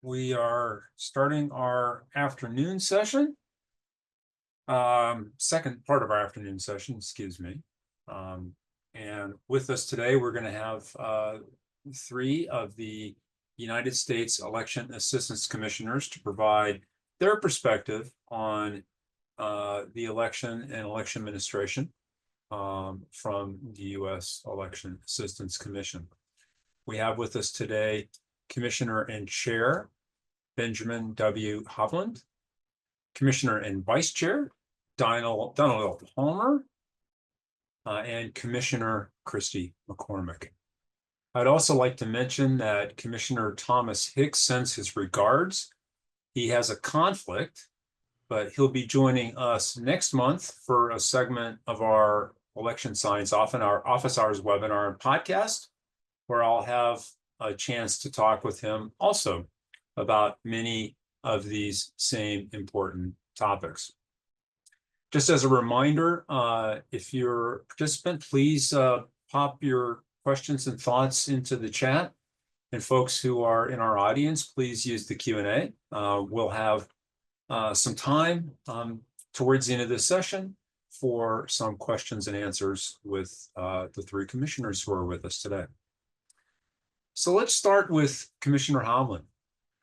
We are starting our afternoon session. Second part of our afternoon session, excuse me. And with us today, we're going to have three of the United States Election Assistance Commissioners to provide their perspective on the election and election administration from the U.S. Election Assistance Commission. We have with us today Commissioner and Chair Benjamin W. Hovland, Commissioner and Vice Chair Donald L. Palmer, and Commissioner Christy McCormick. I'd also like to mention that Commissioner Thomas Hicks sends his regards. He has a conflict, but he'll be joining us next month for a segment of our election science our office hours webinar and podcast, where I'll have a chance to talk with him also about many of these same important topics. Just as a reminder, if you're a participant, please pop your questions and thoughts into the chat. And folks who are in our audience, please use the Q&A. We'll have some time towards the end of this session for some questions and answers with the three commissioners who are with us today. So let's start with Commissioner Hovland.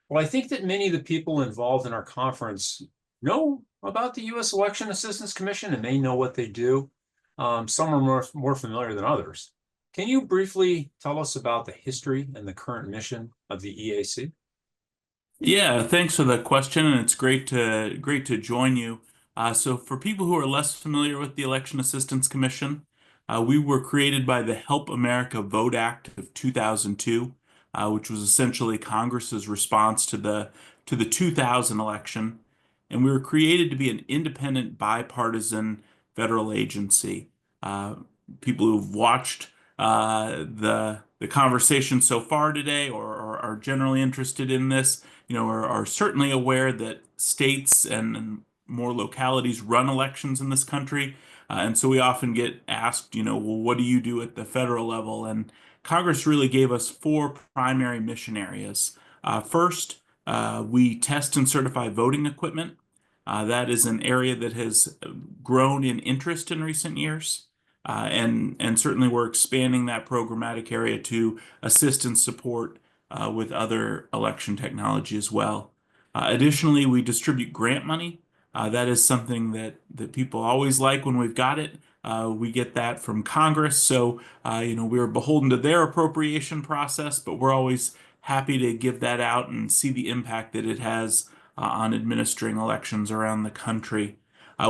Well, I think that many of the people involved in our conference know about the U.S. Election Assistance Commission and may know what they do. Some are more familiar than others. Can you briefly tell us about the history and the current mission of the EAC? Yeah, thanks for the question, and it's great to join you. So for people who are less familiar with the Election Assistance Commission, we were created by the Help America Vote Act of 2002, which was essentially Congress's response to the 2000 election. And we were created to be an independent, bipartisan federal agency. People who've watched the conversation so far today or are generally interested in this, are certainly aware that states and more localities run elections in this country. And so we often get asked, well, what do you do at the federal level? And Congress really gave us four primary mission areas. First, we test and certify voting equipment. That is an area that has grown in interest in recent years. And certainly we're expanding that programmatic area to assist and support with other election technology as well. Additionally, we distribute grant money. That is something that people always like when we've got it. We get that from Congress, so we're beholden to their appropriation process, but we're always happy to give that out and see the impact that it has on administering elections around the country.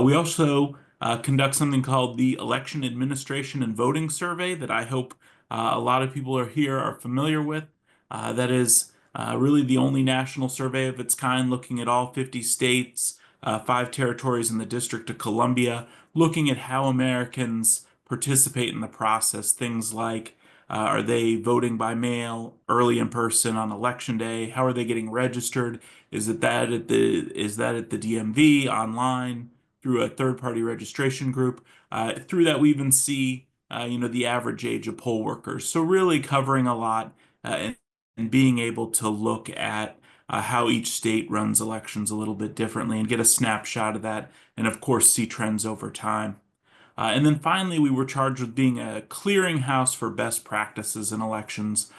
We also conduct something called the Election Administration and Voting Survey that I hope a lot of people here are familiar with. That is really the only national survey of its kind, looking at all 50 states, 5 territories in the District of Columbia, looking at how Americans participate in the process. Things like, are they voting by mail, early in person on election day? How are they getting registered? Is that at the DMV, online, through a third-party registration group? Through that, we even see, the average age of poll workers. So really covering a lot and being able to look at how each state runs elections a little bit differently and get a snapshot of that, and of course see trends over time. And then finally, we were charged with being a clearinghouse for best practices in elections.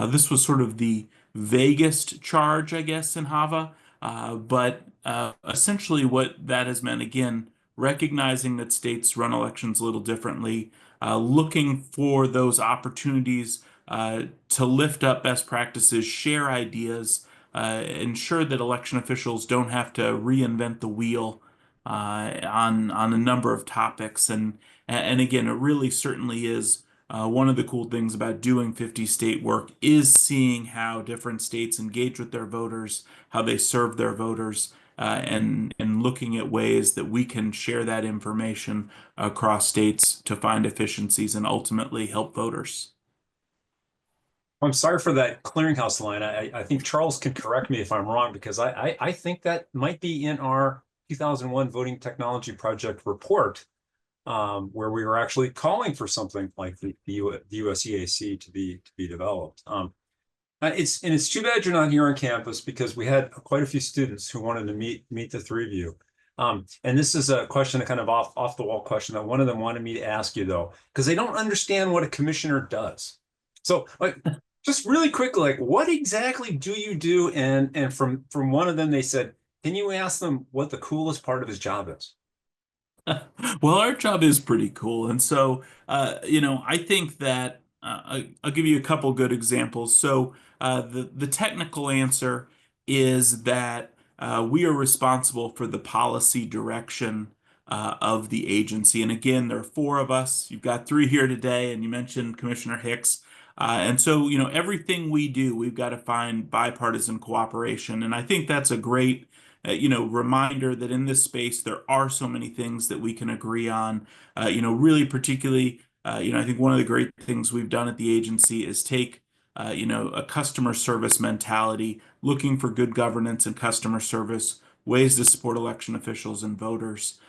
This was sort of the vaguest charge, I guess, in HAVA, but essentially what that has meant, again, recognizing that states run elections a little differently, looking for those opportunities to lift up best practices, share ideas, ensure that election officials don't have to reinvent the wheel on a number of topics. And again, it really certainly is one of the cool things about doing 50 state work is seeing how different states engage with their voters, how they serve their voters, and looking at ways that we can share that information across states to find efficiencies and ultimately help voters. I'm sorry for that clearinghouse line. I think Charles can correct me if I'm wrong, because I think that might be in our 2001 Voting Technology Project report, where we were actually calling for something like the US EAC to be developed. It's too bad you're not here on campus because we had quite a few students who wanted to meet the three of you. And this is a question, a kind of off the wall question that one of them wanted me to ask you though, because they don't understand what a commissioner does. So like just really quickly, like what exactly do you do? And from one of them, they said, can you ask them what the coolest part of his job is? Well, our job is pretty cool. And so, I think that I'll give you a couple good examples. So, the technical answer is that we are responsible for the policy direction of the agency. And again, there are four of us. You've got three here today, and you mentioned Commissioner Hicks. And so, everything we do, we've got to find bipartisan cooperation. And I think that's a great reminder that in this space there are so many things that we can agree on. Really particularly, I think one of the great things we've done at the agency is take, a customer service mentality, looking for good governance and customer service, ways to support election officials and voters.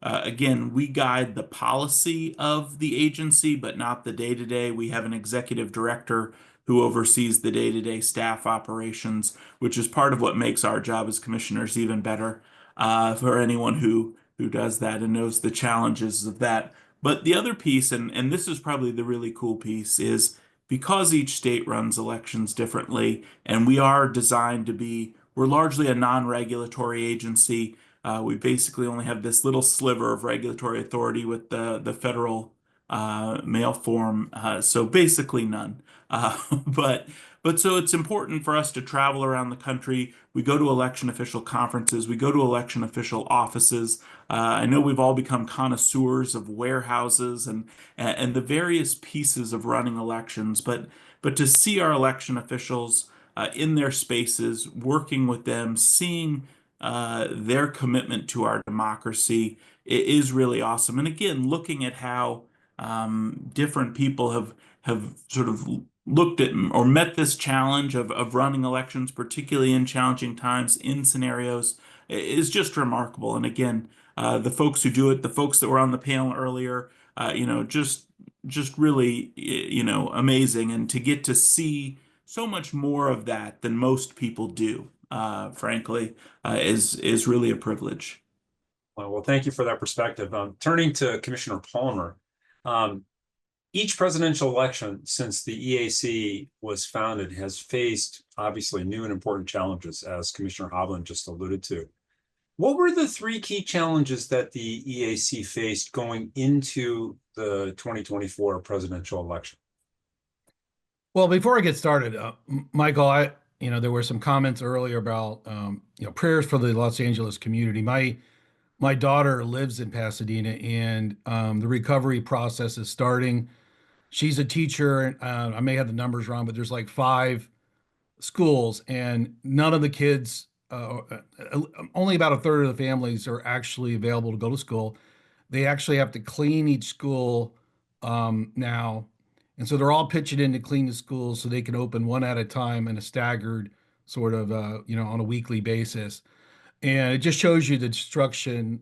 Again, we guide the policy of the agency, but not the day-to-day. We have an executive director who oversees the day-to-day staff operations, which is part of what makes our job as commissioners even better for anyone who does that and knows the challenges of that. But the other piece, and this is probably the really cool piece, is because each state runs elections differently, and we are designed to be, we're largely a non-regulatory agency. We basically only have this little sliver of regulatory authority with the federal mail form, so basically none. Uh, but but so it's important for us to travel around the country. We go to election official conferences. We go to election official offices. I know we've all become connoisseurs of warehouses and the various pieces of running elections, but to see our election officials in their spaces, working with them, seeing their commitment to our democracy is really awesome. And again, looking at how different people have sort of looked at or met this challenge of running elections, particularly in challenging times, in scenarios, is just remarkable. And again, the folks who do it, the folks that were on the panel earlier, just really, amazing. And to get to see so much more of that than most people do, frankly, is really a privilege. Well, thank you for that perspective. Turning to Commissioner Palmer, um, each presidential election since the EAC was founded has faced obviously new and important challenges, as Commissioner Hovland just alluded to. What were the three key challenges that the EAC faced going into the 2024 presidential election? Well, before I get started, Michael, there were some comments earlier about, prayers for the Los Angeles community. My daughter lives in Pasadena, and the recovery process is starting. She's a teacher. I may have the numbers wrong, but there's like five schools, and none of the kids, only about a third of the families are actually available to go to school. They actually have to clean each school now. And so they're all pitching in to clean the schools so they can open one at a time in a staggered sort of, on a weekly basis. And it just shows you the destruction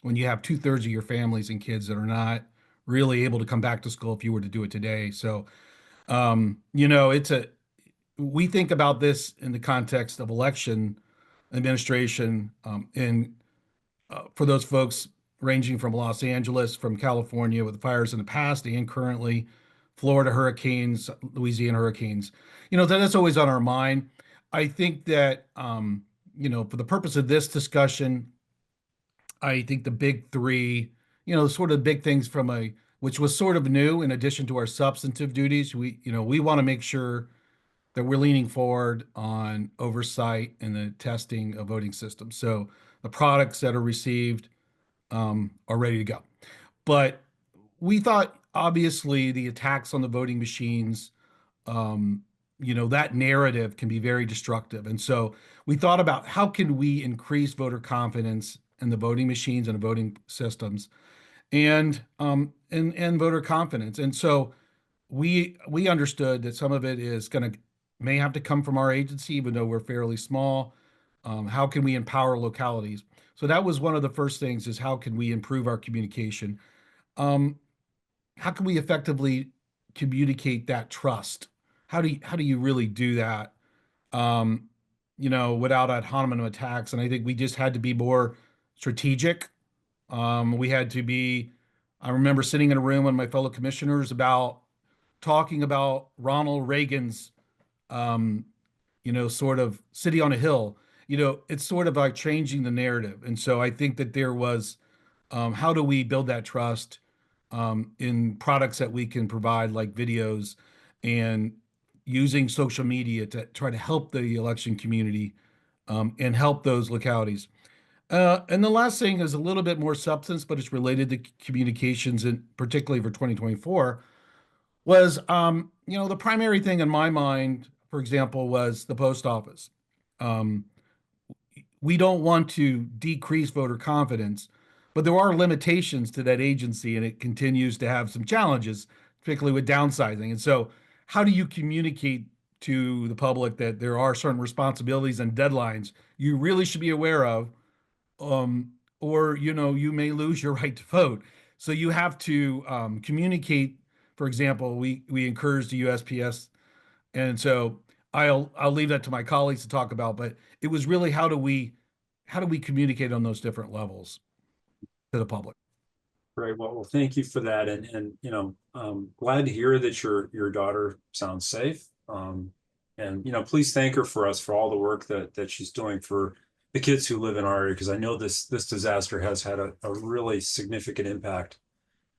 when you have two-thirds of your families and kids that are not really able to come back to school if you were to do it today. So, we think about this in the context of election administration, and for those folks ranging from Los Angeles, from California with the fires in the past and currently, Florida hurricanes, Louisiana hurricanes, that's always on our mind. I think that, for the purpose of this discussion, I think the big three, sort of big things which was sort of new in addition to our substantive duties, we want to make sure that we're leaning forward on oversight and the testing of voting systems. So the products that are received are ready to go. But we thought, obviously, the attacks on the voting machines, that narrative can be very destructive. And so we thought about how can we increase voter confidence in the voting machines and the voting systems and voter confidence. And so we understood that some of it may have to come from our agency, even though we're fairly small. How can we empower localities? So that was one of the first things, is how can we improve our communication? How can we effectively communicate that trust how do you really do that? Um, without ad hominem attacks. And I think we just had to be more strategic. We had to be, I remember sitting in a room with my fellow commissioners about talking about Ronald Reagan's, um, sort of city on a hill. It's sort of like changing the narrative. And so I think that there was, how do we build that trust in products that we can provide, like videos, and using social media to try to help the election community and help those localities. And the last thing is a little bit more substance, but it's related to communications, and particularly for 2024, was the primary thing in my mind, for example, was the post office. Um, we don't want to decrease voter confidence, but there are limitations to that agency, and it continues to have some challenges, particularly with downsizing. And so, how do you communicate to the public that there are certain responsibilities and deadlines you really should be aware of, or you may lose your right to vote? So you have to communicate. For example, we encourage the USPS, and so I'll leave that to my colleagues to talk about. But it was really how do we communicate on those different levels to the public? Great. Well, thank you for that. And glad to hear that your daughter sounds safe. And please thank her for us for all the work that she's doing for the kids who live in our area, because I know this disaster has had a really significant impact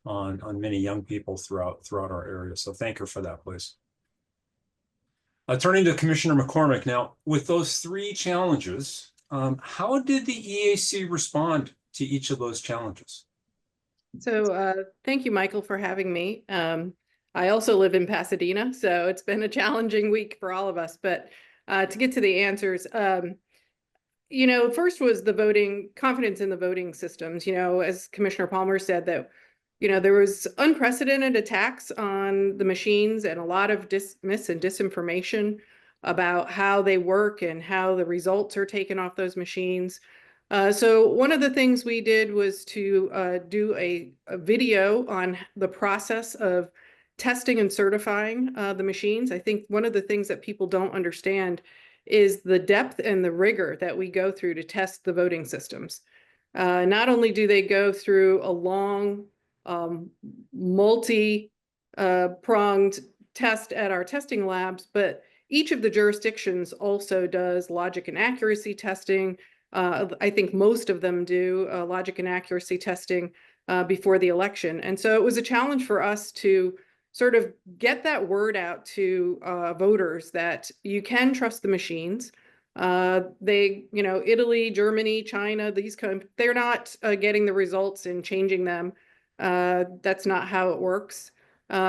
on many young people throughout our area. So thank her for that, please. Turning to Commissioner McCormick now, with those three challenges, how did the EAC respond to each of those challenges? So thank you, Michael, for having me. I also live in Pasadena, so it's been a challenging week for all of us. But to get to the answers, first was the voting, confidence in the voting systems. As Commissioner Palmer said, that there was unprecedented attacks on the machines and a lot of mis and disinformation about how they work and how the results are taken off those machines. So one of the things we did was to do a video on the process of testing and certifying the machines. I think one of the things that people don't understand is the depth and the rigor that we go through to test the voting systems. Not only do they go through a long, multi-pronged test at our testing labs, but each of the jurisdictions also does logic and accuracy testing. I think most of them do logic and accuracy testing before the election. And so it was a challenge for us to sort of get that word out to voters that you can trust the machines. Italy, Germany, China, they're not getting the results and changing them. That's not how it works.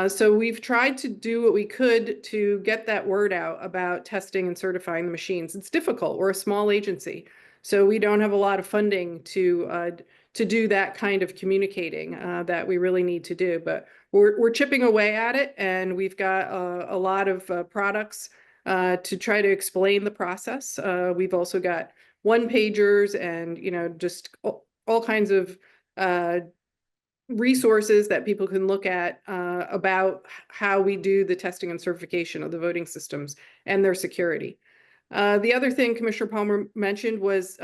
So we've tried to do what we could to get that word out about testing and certifying the machines. It's difficult. We're a small agency, so we don't have a lot of funding to do that kind of communicating that we really need to do. But we're chipping away at it, and we've got a lot of products to try to explain the process. We've also got one-pagers and just all kinds of resources that people can look at about how we do the testing and certification of the voting systems and their security. The other thing Commissioner Palmer mentioned was,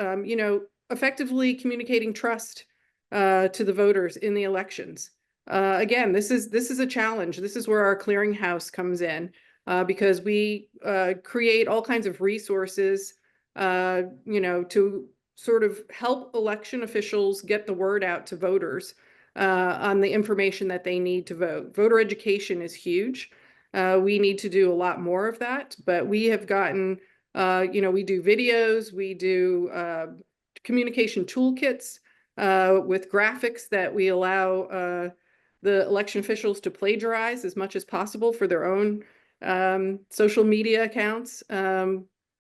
effectively communicating trust to the voters in the elections. Again, this is a challenge. This is where our clearinghouse comes in, because we create all kinds of resources, to sort of help election officials get the word out to voters on the information that they need to vote. Voter education is huge. We need to do a lot more of that, but we have gotten, we do videos, we do communication toolkits with graphics that we allow the election officials to plagiarize as much as possible for their own social media accounts.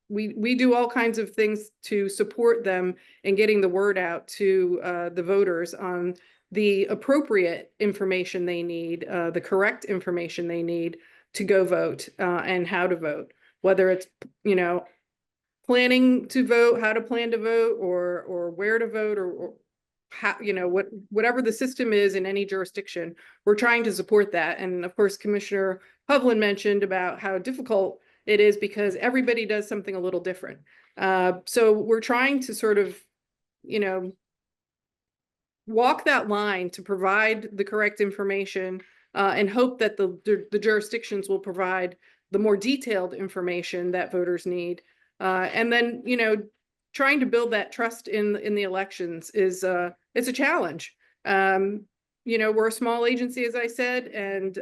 We do all kinds of things to support them in getting the word out to the voters on the appropriate information they need, the correct information they need to go vote and how to vote, whether it's, planning to vote, how to plan to vote, or where to vote, or how, whatever the system is in any jurisdiction, we're trying to support that. And of course, Commissioner Hovland mentioned about how difficult it is because everybody does something a little different. So we're trying to sort of, walk that line to provide the correct information and hope that the jurisdictions will provide the more detailed information that voters need. And then, trying to build that trust in the elections is it's a challenge. We're a small agency, as I said, and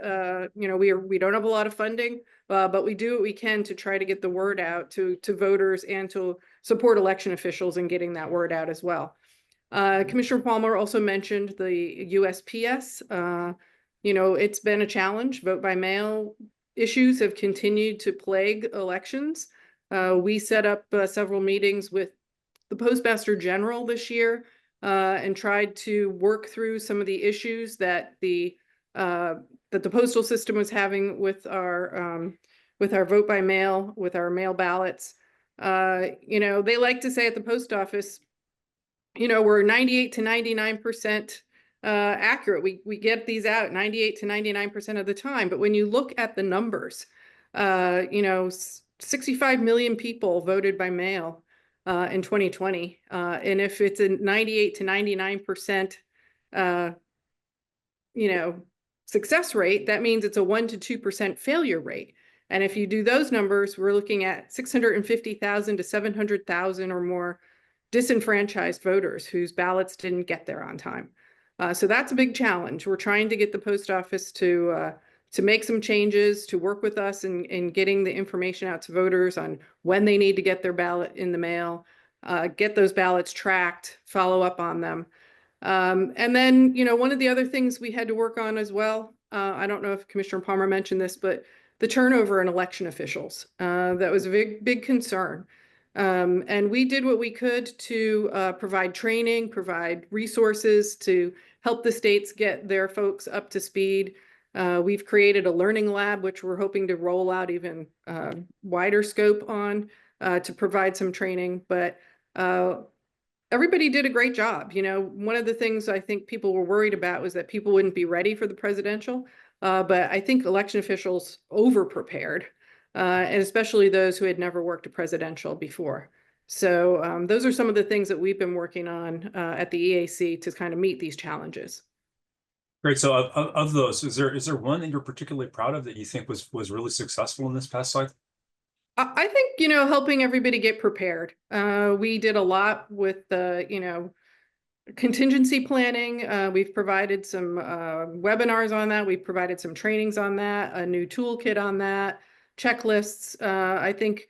we don't have a lot of funding, but we do what we can to try to get the word out to voters and to support election officials in getting that word out as well. Commissioner Palmer also mentioned the USPS. It's been a challenge. Vote by mail issues have continued to plague elections. We set up several meetings with the Postmaster General this year and tried to work through some of the issues that the postal system was having with our vote by mail, with our mail ballots. They like to say at the post office, we're 98 to 99% accurate. We get these out 98 to 99% of the time. But when you look at the numbers, 65 million people voted by mail in 2020. And if it's a 98 to 99% success rate, that means it's a 1 to 2% failure rate. And if you do those numbers, we're looking at 650,000 to 700,000 or more disenfranchised voters whose ballots didn't get there on time. So that's a big challenge. We're trying to get the post office to make some changes, to work with us in getting the information out to voters on when they need to get their ballot in the mail, get those ballots tracked, follow up on them. And then, one of the other things we had to work on as well, I don't know if Commissioner Palmer mentioned this, but the turnover in election officials, that was a big concern. And we did what we could to provide training, provide resources to help the states get their folks up to speed. We've created a learning lab, which we're hoping to roll out even wider scope on to provide some training. But everybody did a great job. One of the things I think people were worried about was that people wouldn't be ready for the presidential. But I think election officials over-prepared. And especially those who had never worked a presidential before. So those are some of the things that we've been working on at the EAC to kind of meet these challenges. Great. So of those, is there one that you're particularly proud of that you think was really successful in this past cycle? I think, helping everybody get prepared. We did a lot with the, contingency planning. We've provided some webinars on that. We've provided some trainings on that, a new toolkit on that. Checklists. I think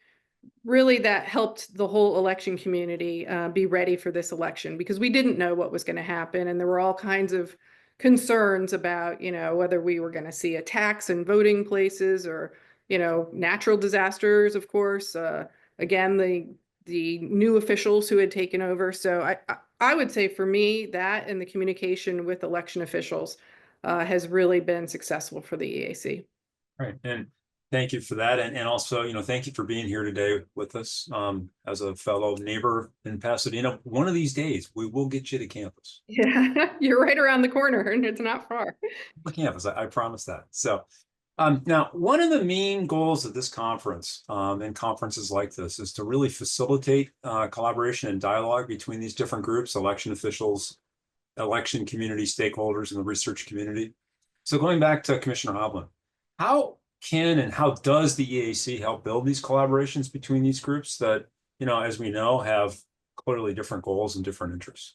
really that helped the whole election community be ready for this election because we didn't know what was going to happen. And there were all kinds of concerns about, whether we were going to see attacks in voting places or, natural disasters, of course. Again, the new officials who had taken over. So I would say for me, that and the communication with election officials has really been successful for the EAC. Right. And thank you for that. And also, thank you for being here today with us as a fellow neighbor in Pasadena. One of these days, we will get you to campus. Yeah, you're right around the corner and it's not far. The campus, I promise that. So now, one of the main goals of this conference and conferences like this is to really facilitate collaboration and dialogue between these different groups, election officials, election community stakeholders, and the research community. So going back to Commissioner Hovland, how can and how does the EAC help build these collaborations between these groups that, as we know, have clearly different goals and different interests?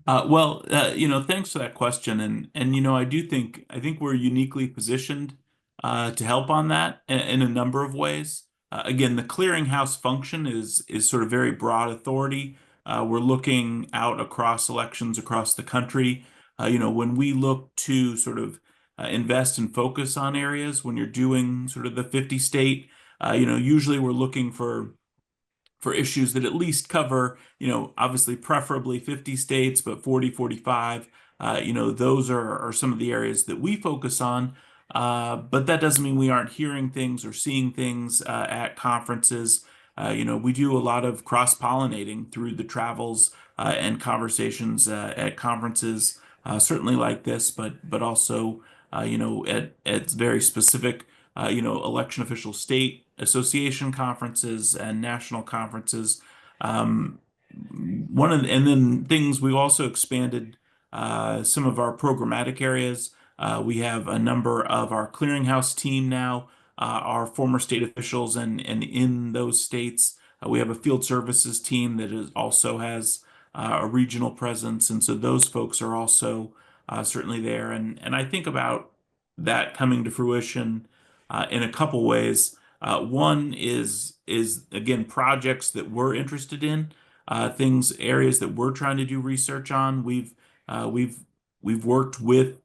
Well, thanks for that question. And I think we're uniquely positioned to help on that in a number of ways. Again, the clearinghouse function is sort of very broad authority. We're looking out across elections across the country. When we look to sort of invest and focus on areas, when you're doing sort of the 50 state, usually we're looking for issues that at least cover, obviously preferably 50 states, but 40, 45, those are some of the areas that we focus on. But that doesn't mean we aren't hearing things or seeing things at conferences. we do a lot of cross-pollinating through the travels and conversations at conferences, certainly like this, but also at very specific election official state association conferences and national conferences. Um, and then things we've also expanded some of our programmatic areas. We have a number of our clearinghouse team now, our former state officials, and in those states, we have a field services team that also has a regional presence, and so those folks are also certainly there. And I think about that coming to fruition in a couple ways. One is again projects that we're interested in, areas that we're trying to do research on. We've worked with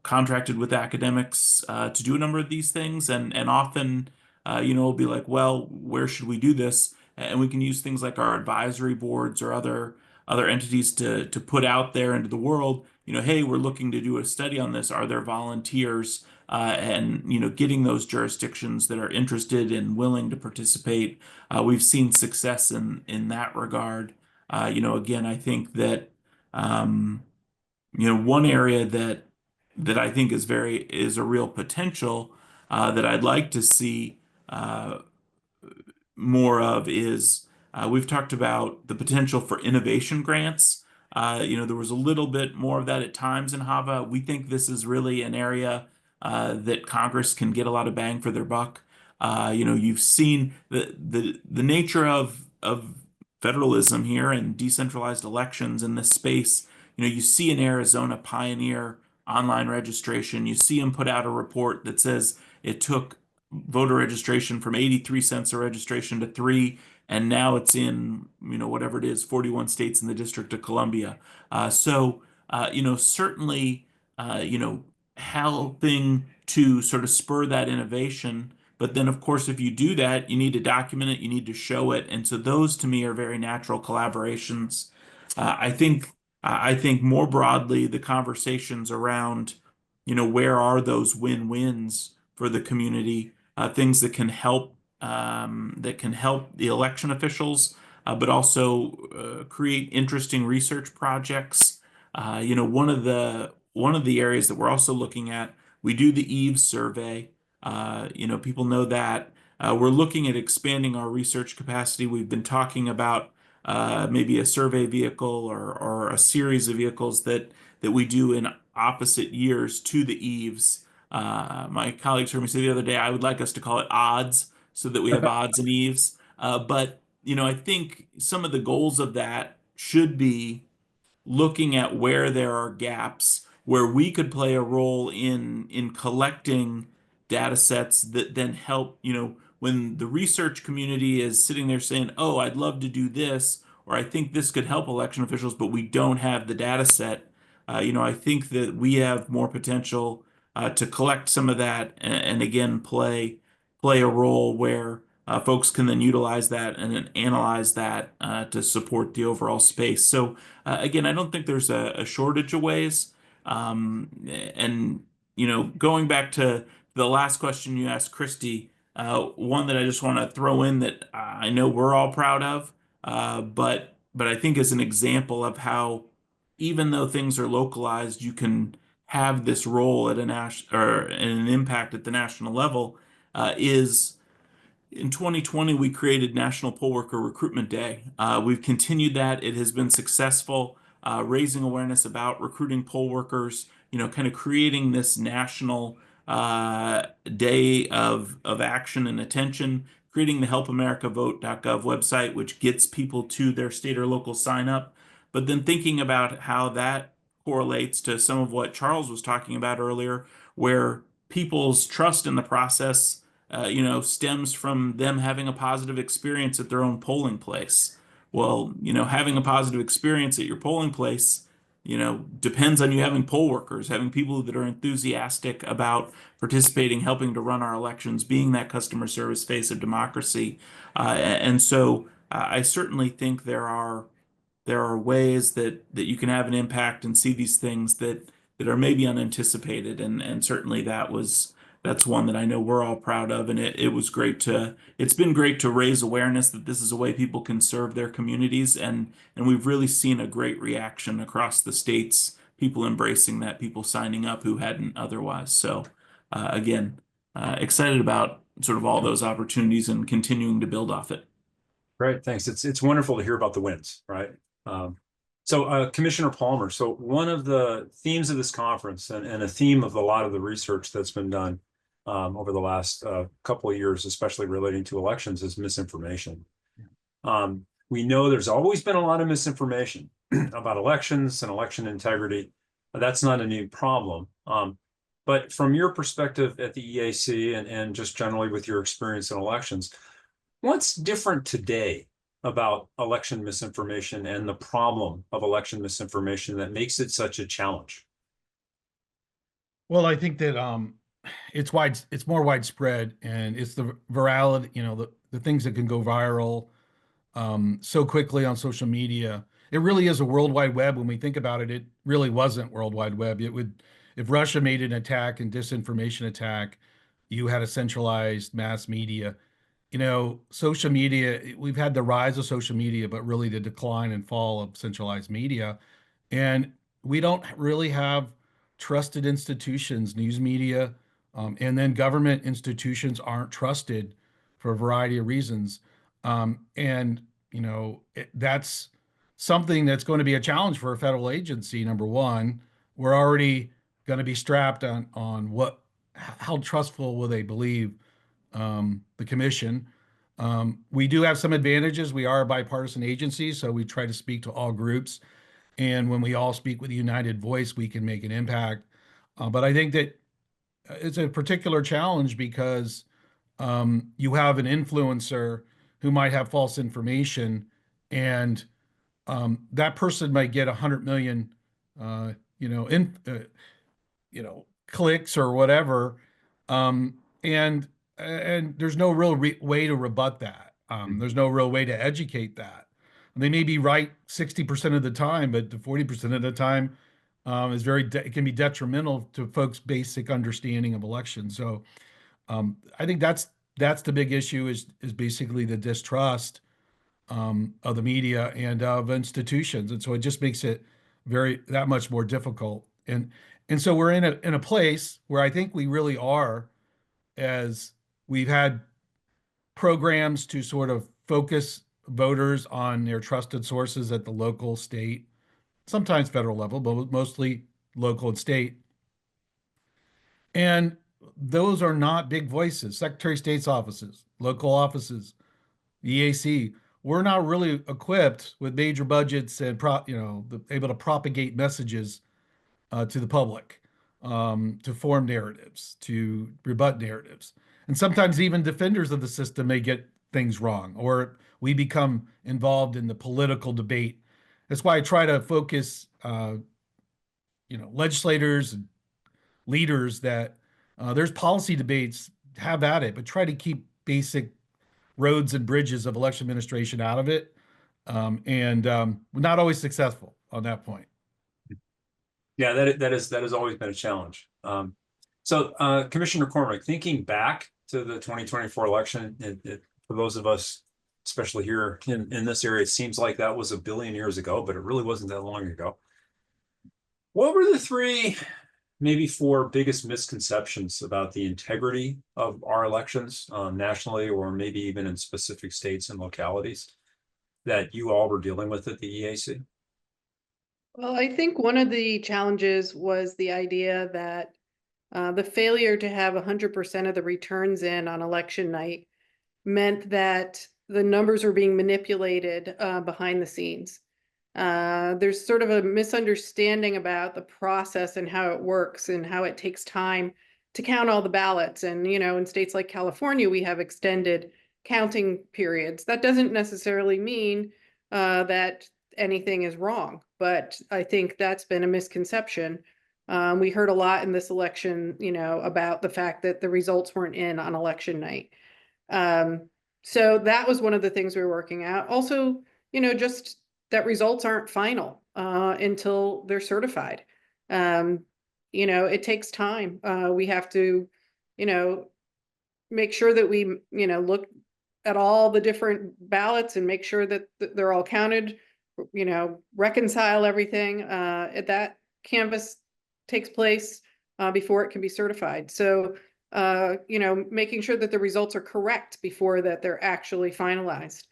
contracted with academics to do a number of these things, and often we'll be like, well, where should we do this? And we can use things like our advisory boards or other entities to put out there into the world, hey, we're looking to do a study on this. Are there volunteers? And getting those jurisdictions that are interested and willing to participate. We've seen success in that regard. Again, I think that one area that I think is a real potential that I'd like to see more of is we've talked about the potential for innovation grants. There was a little bit more of that at times in HAVA. We think this is really an area that Congress can get a lot of bang for their buck. You've seen the nature of federalism here and decentralized elections in this space. You see in Arizona pioneer online registration. You see them put out a report that says it took voter registration from 83 cents a registration to 3, and now it's in whatever it is, 41 states in the District of Columbia. Certainly helping to sort of spur that innovation. But then, of course, if you do that, you need to document it, you need to show it, and so those to me are very natural collaborations. I think more broadly the conversations around where are those win-wins for the community, things that can help the election officials, but also create interesting research projects. One of the areas that we're also looking at, we do the EVES survey. People know that. We're looking at expanding our research capacity. We've been talking about maybe a survey vehicle or a series of vehicles that we do in opposite years to the EVES. My colleagues heard me say the other day, I would like us to call it odds so that we have odds and EVES. But I think some of the goals of that should be looking at where there are gaps, where we could play a role in collecting data sets that then help, when the research community is sitting there saying, oh, I'd love to do this, or I think this could help election officials, but we don't have the data set. I think that we have more potential to collect some of that and again play a role where folks can then utilize that and then analyze that to support the overall space. So again, I don't think there's a shortage of ways. And going back to the last question you asked, Christy, one that I just want to throw in that I know we're all proud of, but I think is an example of how even though things are localized, you can have this role at a national or an impact at the national level. Is in 2020, we created National Poll Worker Recruitment Day. We've continued that. It has been successful, raising awareness about recruiting poll workers, kind of creating this national day of action and attention, creating the helpamericavote.gov website, which gets people to their state or local sign up. But then thinking about how that correlates to some of what Charles was talking about earlier, where people's trust in the process stems from them having a positive experience at their own polling place. Well, having a positive experience at your polling place, depends on you having poll workers, having people that are enthusiastic about participating, helping to run our elections, being that customer service face of democracy. And so I certainly think there are ways that you can have an impact and see these things that are maybe unanticipated. And certainly that was that's one that I know we're all proud of, and it's been great to raise awareness that this is a way people can serve their communities, and we've really seen a great reaction across the states, people embracing that, people signing up who hadn't otherwise. So again, excited about sort of all those opportunities and continuing to build off it. Great, thanks. It's wonderful to hear about the wins, right? So Commissioner Palmer, so one of the themes of this conference and a theme of a lot of the research that's been done over the last couple of years, especially relating to elections, is misinformation. We know there's always been a lot of misinformation about elections and election integrity. That's not a new problem. But from your perspective at the EAC and just generally with your experience in elections, what's different today about election misinformation and the problem of election misinformation that makes it such a challenge? Well, I think that it's more widespread, and it's the virality, the things that can go viral so quickly on social media. It really is a World Wide Web. When we think about it, it really wasn't World Wide Web. It would, if Russia made an attack and disinformation attack, you had a centralized mass media. Social media, we've had the rise of social media, but really the decline and fall of centralized media. And we don't really have trusted institutions, news media, and then government institutions aren't trusted for a variety of reasons. That's something that's going to be a challenge for a federal agency. Number one, we're already going to be strapped on how trustful will they believe the commission. We do have some advantages. We are a bipartisan agency, so we try to speak to all groups. And when we all speak with a united voice, we can make an impact. But I think that it's a particular challenge because you have an influencer who might have false information, and that person might get 100 million, clicks or whatever, and there's no real way to rebut that. There's no real way to educate that. They may be right 60% of the time, but the 40% of the time it can be detrimental to folks' basic understanding of elections. So I think that's the big issue is basically the distrust of the media and of institutions, and so it just makes it that much more difficult. And so we're in a place where I think we really are, as we've had programs to sort of focus voters on their trusted sources at the local, state, sometimes federal level, but mostly local and state. And those are not big voices. Secretary of State's offices, local offices, EAC, we're not really equipped with major budgets and able to propagate messages to the public, to form narratives, to rebut narratives. And sometimes even defenders of the system may get things wrong, or we become involved in the political debate. That's why I try to focus, legislators and leaders that there's policy debates, have at it, but try to keep basic roads and bridges of election administration out of it. We're not always successful on that point. Yeah, that has always been a challenge. So Commissioner McCormick, thinking back to the 2024 election, for those of us, especially here in this area, it seems like that was a billion years ago, but it really wasn't that long ago. What were the three, maybe four biggest misconceptions about the integrity of our elections nationally, or maybe even in specific states and localities that you all were dealing with at the EAC? Well, I think one of the challenges was the idea that the failure to have 100% of the returns in on election night meant that the numbers were being manipulated behind the scenes. There's sort of a misunderstanding about the process and how it works and how it takes time to count all the ballots. And, in states like California, we have extended counting periods. That doesn't necessarily mean that anything is wrong, but I think that's been a misconception. We heard a lot in this election, about the fact that the results weren't in on election night. So that was one of the things we were working out. Also, just that results aren't final until they're certified. It takes time. We have to, you know, make sure that we, you know, look at all the different ballots and make sure that they're all counted, you know, reconcile everything. That canvas takes place before it can be certified. So, you know, making sure that the results are correct before that they're actually finalized.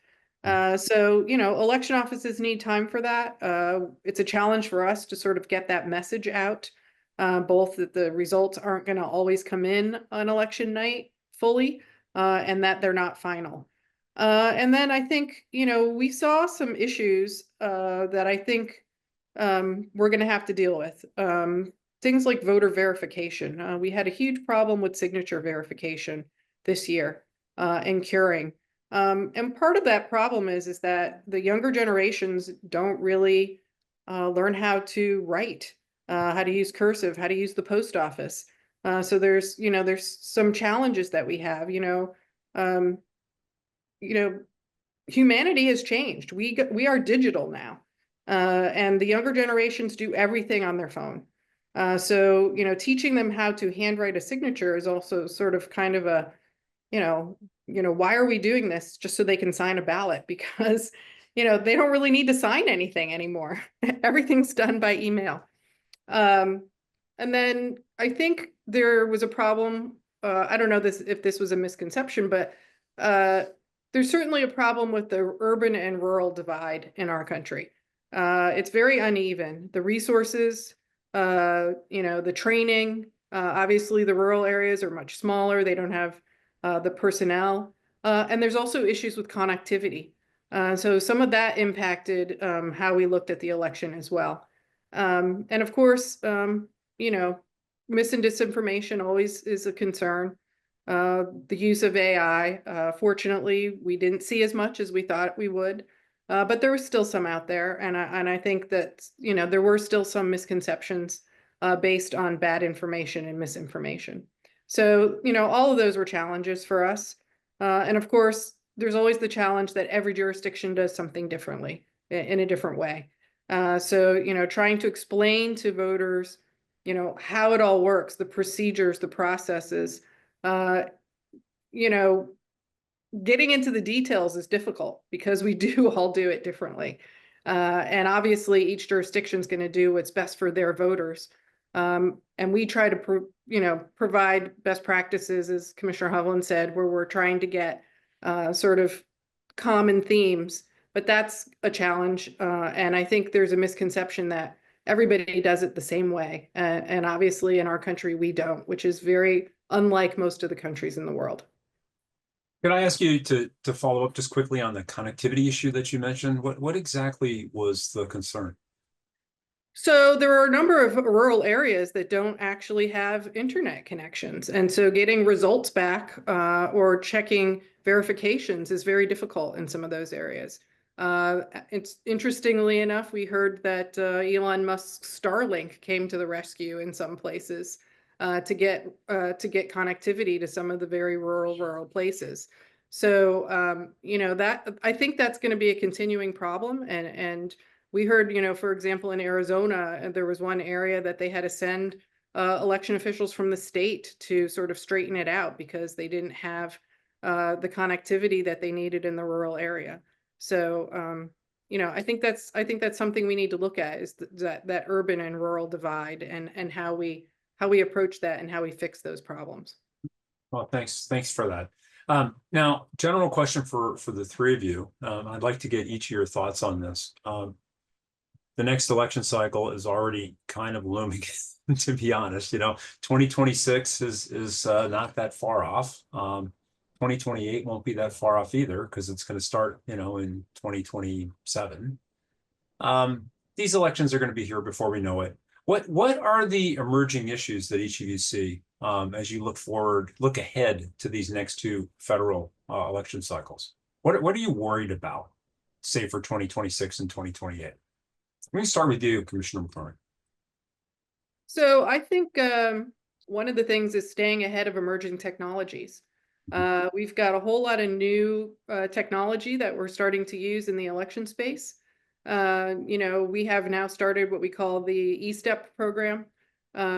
So, you know, election offices need time for that. It's a challenge for us to sort of get that message out, both that the results aren't going to always come in on election night fully, and that they're not final. And then I think, you know, we saw some issues that I think we're going to have to deal with. Things like voter verification. We had a huge problem with signature verification this year in curing. And part of that problem is that the younger generations don't really learn how to write, how to use cursive, how to use the post office. So there's, you know, there's some challenges that we have, you know, humanity has changed. We are digital now, and the younger generations do everything on their phone. So, you know, teaching them how to handwrite a signature is also sort of kind of a, you know, why are we doing this? Just so they can sign a ballot, because, you know, they don't really need to sign anything anymore. Everything's done by email. And then I think there was a problem. I don't know if this was a misconception, but there's certainly a problem with the urban and rural divide in our country. It's very uneven. The resources, you know, the training, obviously the rural areas are much smaller. They don't have the personnel. And there's also issues with connectivity. So some of that impacted how we looked at the election as well. And of course, you know, mis and disinformation always is a concern. The use of AI, fortunately, we didn't see as much as we thought we would, but there was still some out there. And I think that, you know, there were still some misconceptions based on bad information and misinformation. So, you know, all of those were challenges for us. And of course, there's always the challenge that every jurisdiction does something differently in a different way. So, you know, trying to explain to voters, you know, how it all works, the procedures, the processes, you know, getting into the details is difficult because we do all do it differently. And obviously each jurisdiction is going to do what's best for their voters. And we try to, you know, provide best practices, as Commissioner Hovland said, where we're trying to get sort of common themes, but that's a challenge. And I think there's a misconception that everybody does it the same way. And obviously in our country, we don't, which is very unlike most of the countries in the world. Could I ask you to follow up just quickly on the connectivity issue that you mentioned? What exactly was the concern? So there are a number of rural areas that don't actually have internet connections. And so getting results back or checking verifications is very difficult in some of those areas. It's interestingly enough, we heard that Elon Musk's Starlink came to the rescue in some places to get connectivity to some of the very rural places. So, you know, that I think that's going to be a continuing problem. And we heard, you know, for example, in Arizona, there was one area that they had to send election officials from the state to sort of straighten it out because they didn't have the connectivity that they needed in the rural area. So, you know, I think that's something we need to look at, is that urban and rural divide, and how we approach that and how we fix those problems. Well, thanks for that. Now, general question for the three of you. I'd like to get each of your thoughts on this. The next election cycle is already kind of looming, to be honest. You know, 2026 is not that far off. 2028 won't be that far off either, because it's going to start, you know, in 2027. These elections are going to be here before we know it. What are the emerging issues that each of you see as you look ahead to these next two federal election cycles? What are you worried about, say, for 2026 and 2028? Let me start with you, Commissioner McCormick. So I think one of the things is staying ahead of emerging technologies. We've got a whole lot of new technology that we're starting to use in the election space. You know, we have now started what we call the E-STEP program,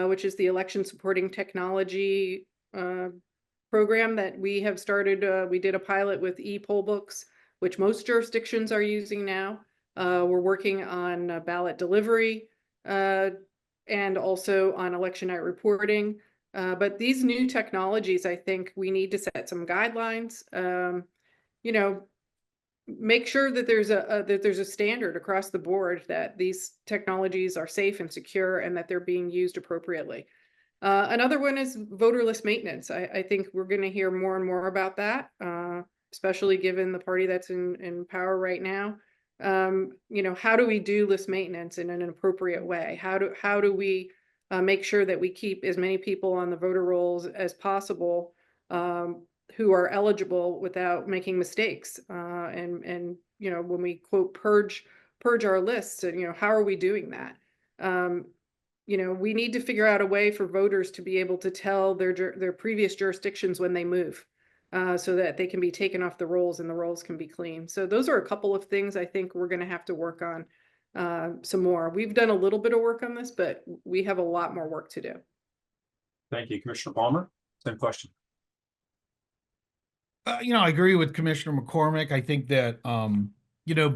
which is the election supporting technology program that we have started. We did a pilot with e-poll books, which most jurisdictions are using now. We're working on ballot delivery and also on election night reporting. But these new technologies, I think we need to set some guidelines. You know, make sure that there's a standard across the board that these technologies are safe and secure and that they're being used appropriately. Another one is voterless maintenance. I think we're going to hear more and more about that, especially given the party that's in power right now. You know, how do we do list maintenance in an appropriate way? How do we make sure that we keep as many people on the voter rolls as possible who are eligible without making mistakes? And you know, when we quote purge our lists, you know, how are we doing that? You know, we need to figure out a way for voters to be able to tell their previous jurisdictions when they move, so that they can be taken off the rolls and the rolls can be clean. So those are a couple of things I think we're going to have to work on some more. We've done a little bit of work on this, but we have a lot more work to do. Thank you, Commissioner Palmer. Same question. You know, I agree with Commissioner McCormick. I think that, you know,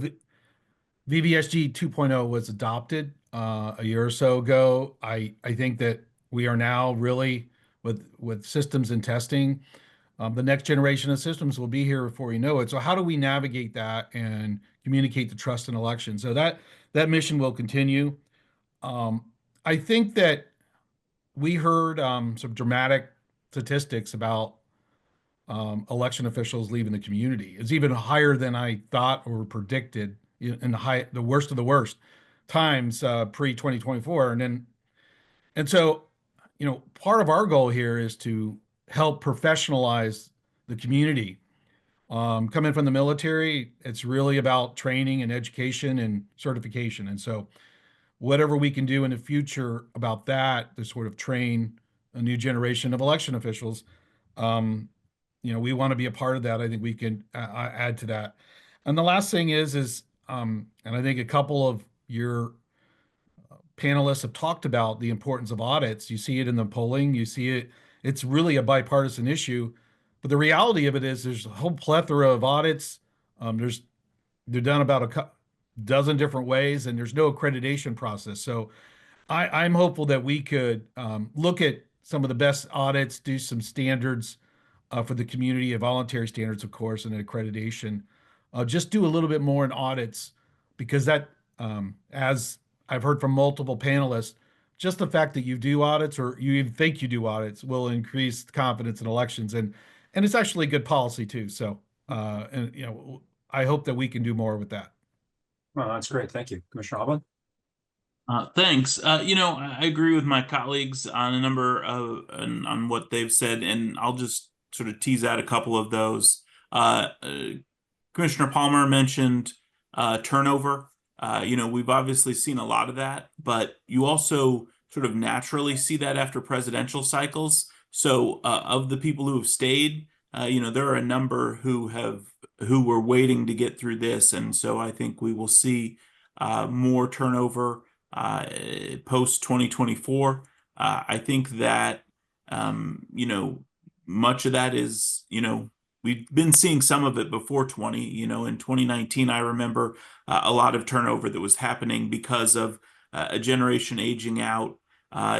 VBSG 2.0 was adopted a year or so ago. I think that we are now really with systems and testing. The next generation of systems will be here before you know it. So how do we navigate that and communicate the trust in elections? So that mission will continue. I think that we heard some dramatic statistics about election officials leaving the community. It's even higher than I thought or predicted in the worst of the worst times pre-2024. And so, you know, part of our goal here is to help professionalize the community. Coming from the military, it's really about training and education and certification. And so whatever we can do in the future about that to sort of train a new generation of election officials, you know, we want to be a part of that. I think we can add to that. And the last thing is, and I think a couple of your panelists have talked about the importance of audits. You see it in the polling, you see it, it's really a bipartisan issue. But the reality of it is there's a whole plethora of audits. They're done about a dozen different ways, and there's no accreditation process. So I'm hopeful that we could look at some of the best audits, do some standards for the community, voluntary standards, of course, and accreditation. Just do a little bit more in audits, because that, as I've heard from multiple panelists, just the fact that you do audits or you even think you do audits will increase confidence in elections, and it's actually good policy too. So, and you know, I hope that we can do more with that. Well, that's great. Thank you, Commissioner Hovland. Thanks. You know, I agree with my colleagues on a number of on what they've said, and I'll just sort of tease out a couple of those. Commissioner Palmer mentioned turnover. You know, we've obviously seen a lot of that, but you also sort of naturally see that after presidential cycles. So of the people who have stayed, you know, there are a number who were waiting to get through this, and so I think we will see more turnover post 2024. I think that you know, much of that is, you know, we've been seeing some of it before 20. You know, in 2019, I remember a lot of turnover that was happening because of a generation aging out,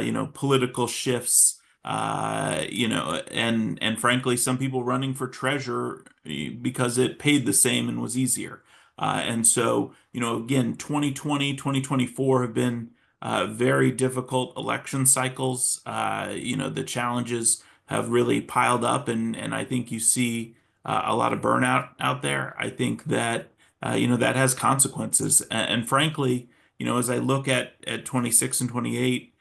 you know, political shifts, you know, and frankly, some people running for treasurer because it paid the same and was easier. And so, you know, again, 2020, 2024 have been very difficult election cycles. You know, the challenges have really piled up, and I think you see a lot of burnout out there. I think that you know, that has consequences, and frankly, you know, as I look at 26 and 28,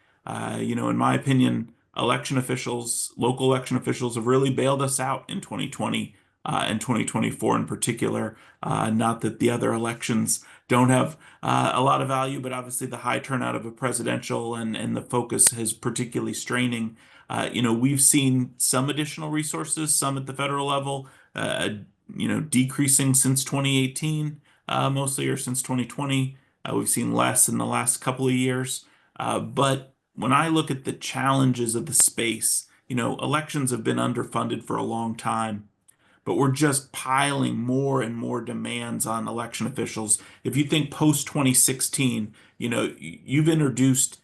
you know, in my opinion, election officials, local election officials, have really bailed us out in 2020 and 2024 in particular. Not that the other elections don't have a lot of value, but obviously the high turnout of a presidential and the focus is particularly straining. You know, we've seen some additional resources, some at the federal level, you know, decreasing since 2018, mostly, or since 2020. We've seen less in the last couple of years. But when I look at the challenges of the space, elections have been underfunded for a long time, but we're just piling more and more demands on election officials. If you think post 2016, you've introduced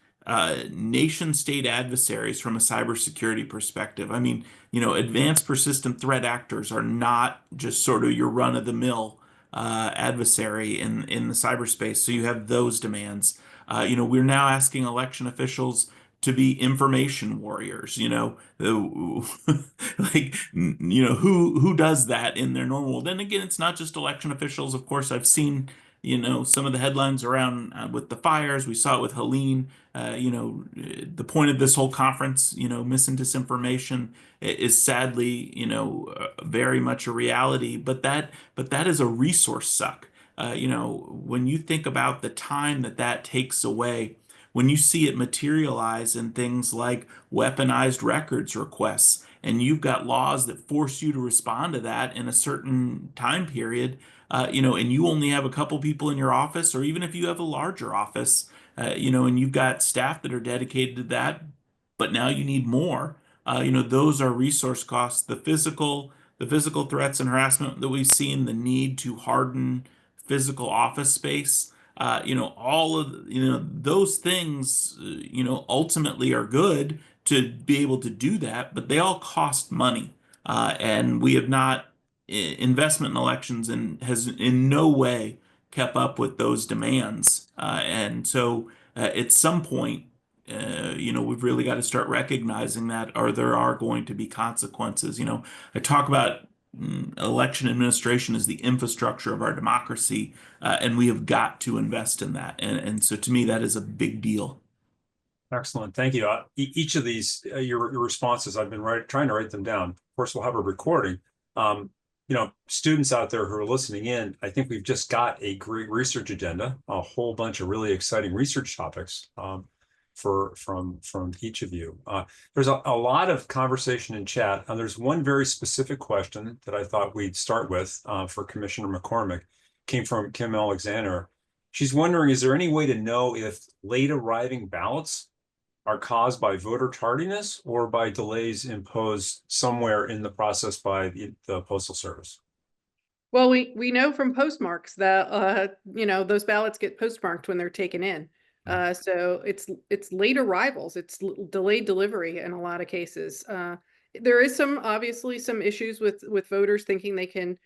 nation state adversaries from a cybersecurity perspective. I mean, advanced persistent threat actors are not just sort of your run of the mill adversary in the cyberspace. So you have those demands. We're now asking election officials to be information warriors, like, who does that in their normal world? Then again, it's not just election officials. Of course, I've seen, some of the headlines around with the fires. We saw it with Helene. The point of this whole conference, mis and disinformation is sadly, very much a reality, but that is a resource suck. When you think about the time that takes away, when you see it materialize in things like weaponized records requests, and you've got laws that force you to respond to that in a certain time period, and you only have a couple people in your office, or even if you have a larger office, and you've got staff that are dedicated to that, but now you need more. Those are resource costs. The physical threats and harassment that we've seen, the need to harden physical office space, all of those things, ultimately are good to be able to do that, but they all cost money, and we have not investment in elections and has in no way kept up with those demands, and so at some point, we've really got to start recognizing that, or there are going to be consequences. I talk about election administration as the infrastructure of our democracy, and we have got to invest in that. And so to me, that is a big deal. Excellent. Thank you. Each of these, your responses, I've been trying to write them down. Of course, we'll have a recording. Students out there who are listening in, I think we've just got a great research agenda, a whole bunch of really exciting research topics from each of you. There's a lot of conversation in chat. There's one very specific question that I thought we'd start with for Commissioner McCormick. Came from Kim Alexander. She's wondering, is there any way to know if late arriving ballots are caused by voter tardiness or by delays imposed somewhere in the process by the Postal Service? Well, we know from postmarks that those ballots get postmarked when they're taken in. So it's late arrivals, it's delayed delivery in a lot of cases. There is obviously some issues with voters thinking they can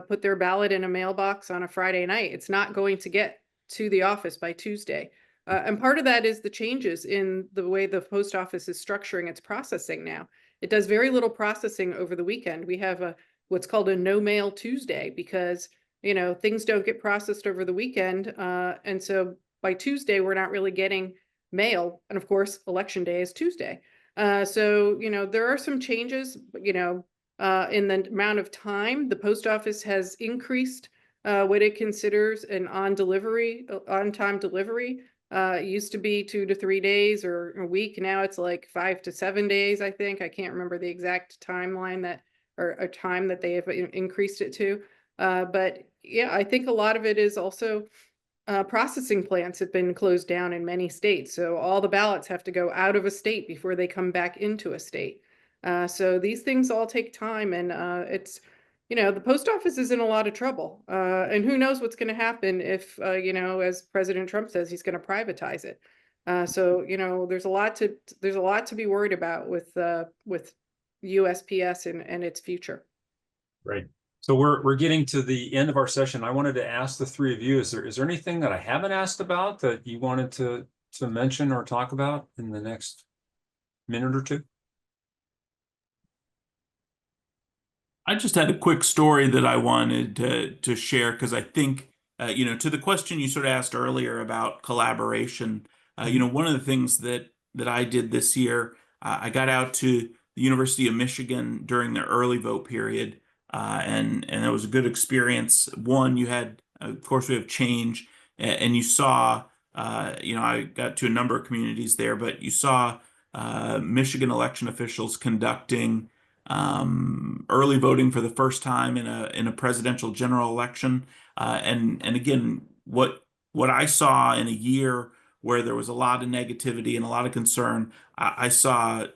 put their ballot in a mailbox on a Friday night. It's not going to get to the office by Tuesday. And part of that is the changes in the way the post office is structuring its processing now. It does very little processing over the weekend. We have what's called a no mail Tuesday because, things don't get processed over the weekend. And so by Tuesday, we're not really getting mail. And of course, election day is Tuesday. So, there are some changes, in the amount of time the post office has increased what it considers an on-time delivery. It used to be 2 to 3 days or a week. Now it's like 5 to 7 days, I think. I can't remember the exact timeline or a time that they have increased it to. But yeah, I think a lot of it is also processing plants have been closed down in many states. So all the ballots have to go out of a state before they come back into a state. So these things all take time, and it's, the post office is in a lot of trouble. And who knows what's going to happen if, as President Trump says, he's going to privatize it. So, there's a lot to be worried about with USPS and its future. Right. So we're getting to the end of our session. I wanted to ask the three of you, is there anything that I haven't asked about that you wanted to mention or talk about in the next minute or two? I just had a quick story that I wanted to share because I think, to the question you sort of asked earlier about collaboration, one of the things that I did this year, I got out to the University of Michigan during the early vote period, and it was a good experience. One, you had, of course, we have change, and you saw, I got to a number of communities there, but you saw Michigan election officials conducting early voting for the first time in a presidential general election, and again, what I saw in a year where there was a lot of negativity and a lot of concern, I saw,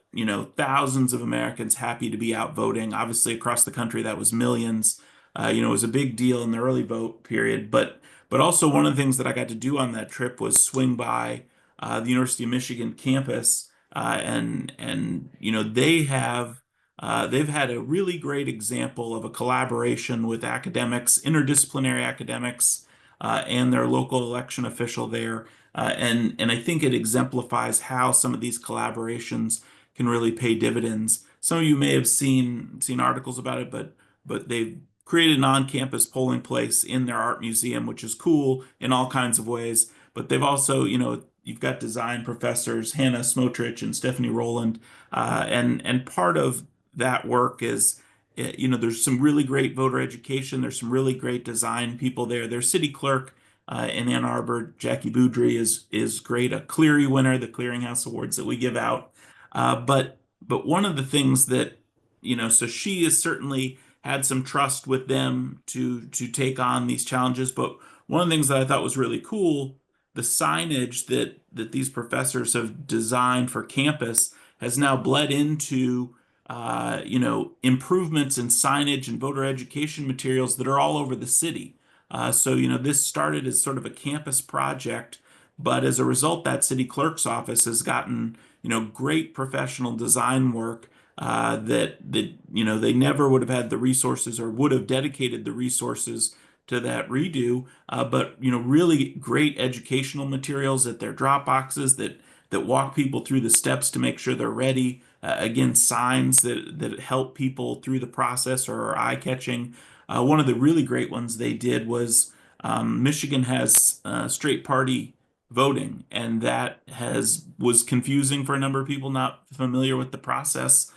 thousands of Americans happy to be out voting. Obviously, across the country, that was millions. It was a big deal in the early vote period. But also one of the things that I got to do on that trip was swing by the University of Michigan campus, and they've had a really great example of a collaboration with academics, interdisciplinary academics, and their local election official there. And I think it exemplifies how some of these collaborations can really pay dividends. Some of you may have seen articles about it, but they've created an on-campus polling place in their art museum, which is cool in all kinds of ways. But they've also, you've got design professors Hannah Smotrich and Stephanie Rowland, and part of that work is, there's some really great voter education. There's some really great design people there. Their city clerk in Ann Arbor, Jackie Boudry, is great, a Cleary winner, the Clearinghouse Awards that we give out. But one of the things that, so she has certainly had some trust with them to take on these challenges. But one of the things that I thought was really cool, the signage that these professors have designed for campus has now bled into improvements in signage and voter education materials that are all over the city. So this started as sort of a campus project, but as a result, that city clerk's office has gotten, great professional design work that they never would have had the resources or would have dedicated the resources to that redo. But really great educational materials at their drop boxes that walk people through the steps to make sure they're ready. Again, signs that help people through the process or are eye-catching. One of the really great ones they did was Michigan has straight party voting, and that was confusing for a number of people not familiar with the process.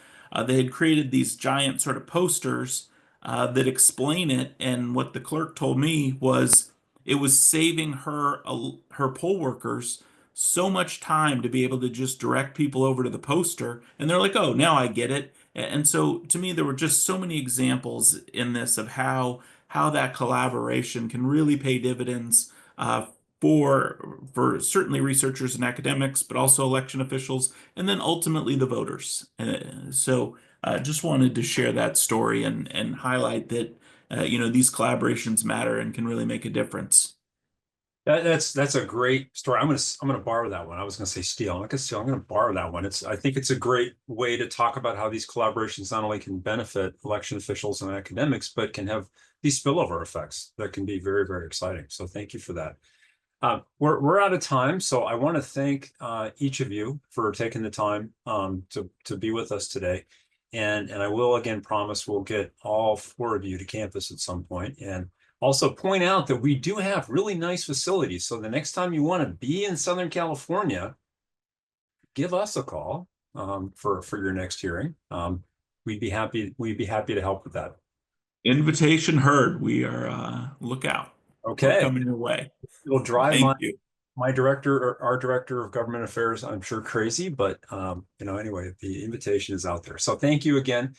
They had created these giant sort of posters that explain it, and what the clerk told me was it was saving her poll workers so much time to be able to just direct people over to the poster, and they're like, oh, now I get it. And so to me, there were just so many examples in this of how that collaboration can really pay dividends for certainly researchers and academics, but also election officials, and then ultimately the voters. So just wanted to share that story and highlight that these collaborations matter and can really make a difference. That's a great story. I'm gonna borrow that one. I was gonna say steal. I'm not gonna steal. I'm gonna borrow that one. I think it's a great way to talk about how these collaborations not only can benefit election officials and academics, but can have these spillover effects that can be very, very exciting. So thank you for that. We're out of time, so I want to thank each of you for taking the time to be with us today. And I will again promise we'll get all 4 of you to campus at some point, and also point out that we do have really nice facilities. So the next time you want to be in Southern California, give us a call for your next hearing. We'd be happy to help with that. Invitation heard. We are lookout. Okay. We're coming your way. It'll drive Thank you. my director or our director of government affairs, I'm sure, crazy, but anyway, the invitation is out there. So thank you again.